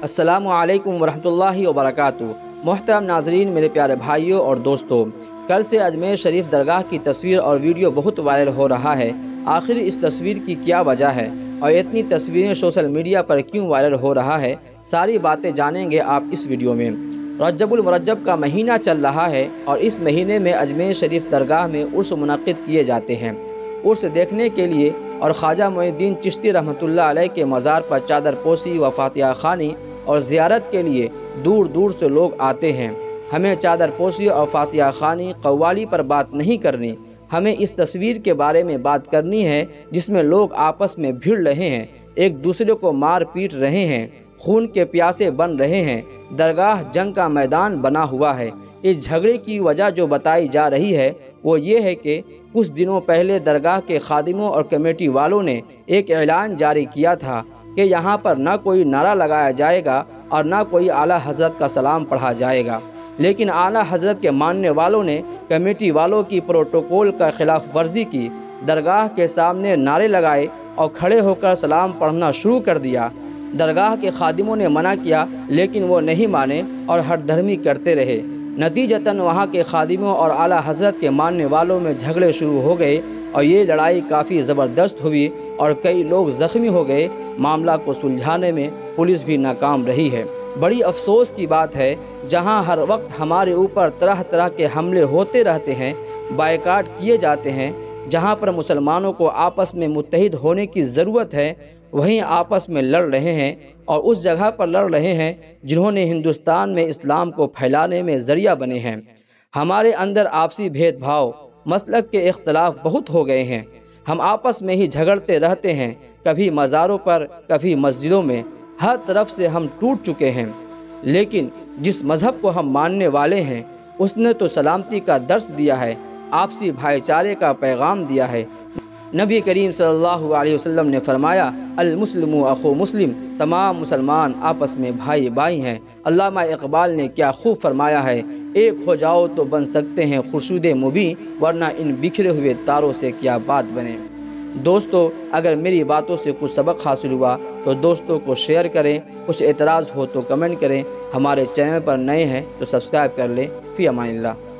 السلام علیکم ورحمۃ اللہ وبرکاتہ۔ محترم ناظرین، میرے پیارے بھائیوں اور دوستوں، کل سے اجمیر شریف درگاہ کی تصویر اور ویڈیو بہت وائرل ہو رہا ہے۔ آخر اس تصویر کی کیا وجہ ہے اور اتنی تصویریں سوشل میڈیا پر کیوں وائرل ہو رہا ہے، ساری باتیں جانیں گے آپ اس ویڈیو میں۔ رجب المرجب کا مہینہ چل رہا ہے اور اس مہینے میں اجمیر شریف درگاہ میں عرس منعقد کیے جاتے ہیں۔ عرس دیکھنے کے لیے اور خواجہ معین الدین چشتی رحمۃ اللہ علیہ کے مزار پر چادر پوشی و فاتحہ خوانی اور زیارت کے لیے دور دور سے لوگ آتے ہیں۔ ہمیں چادر پوشی اور فاتحہ خوانی قوالی پر بات نہیں کرنی، ہمیں اس تصویر کے بارے میں بات کرنی ہے جس میں لوگ آپس میں بھیڑ رہے ہیں، ایک دوسرے کو مار پیٹ رہے ہیں، خون کے پیاسے بن رہے ہیں، درگاہ جنگ کا میدان بنا ہوا ہے۔ اس جھگڑے کی وجہ جو بتائی جا رہی ہے وہ یہ ہے کہ کچھ دنوں پہلے درگاہ کے خادموں اور کمیٹی والوں نے ایک اعلان جاری کیا تھا کہ یہاں پر نہ کوئی نعرہ لگایا جائے گا اور نہ کوئی اعلیٰ حضرت کا سلام پڑھا جائے گا، لیکن اعلیٰ حضرت کے ماننے والوں نے کمیٹی والوں کی پروٹوکول کا خلاف ورزی کی، درگاہ کے سامنے نعرے لگائے اور کھڑے ہو کر سلام پڑھنا شروع کر دیا۔ درگاہ کے خادموں نے منع کیا لیکن وہ نہیں مانے اور ہٹ دھرمی کرتے رہے۔ نتیجتاً وہاں کے خادموں اور اعلیٰ حضرت کے ماننے والوں میں جھگڑے شروع ہو گئے اور یہ لڑائی کافی زبردست ہوئی اور کئی لوگ زخمی ہو گئے۔ معاملہ کو سلجھانے میں پولیس بھی ناکام رہی ہے۔ بڑی افسوس کی بات ہے، جہاں ہر وقت ہمارے اوپر طرح طرح کے حملے ہوتے رہتے ہیں، بائیکاٹ کیے جاتے ہیں، جہاں پر مسلمانوں کو آپس میں متحد ہونے کی ضرورت ہے، وہیں آپس میں لڑ رہے ہیں اور اس جگہ پر لڑ رہے ہیں جنہوں نے ہندوستان میں اسلام کو پھیلانے میں ذریعہ بنے ہیں۔ ہمارے اندر آپسی بھید بھاؤ، مسلک کے اختلاف بہت ہو گئے ہیں، ہم آپس میں ہی جھگڑتے رہتے ہیں، کبھی مزاروں پر، کبھی مسجدوں میں، ہر طرف سے ہم ٹوٹ چکے ہیں۔ لیکن جس مذہب کو ہم ماننے والے ہیں اس نے تو سلامتی کا درس دیا ہے، آپسی بھائی چارے کا پیغام دیا ہے۔ نبی کریم صلی اللہ علیہ وسلم نے فرمایا، المسلم اخو مسلم، تمام مسلمان آپس میں بھائی بھائی ہیں۔ علامہ اقبال نے کیا خوب فرمایا ہے، ایک ہو جاؤ تو بن سکتے ہیں خورشید مبیں، ورنہ ان بکھرے ہوئے تاروں سے کیا بات بنے۔ دوستو، اگر میری باتوں سے کچھ سبق حاصل ہوا تو دوستوں کو شیئر کریں، کچھ اعتراض ہو تو کمنٹ کریں، ہمارے چینل پر نئے ہیں تو سبسکرائب کر لیں۔ فی امان اللہ۔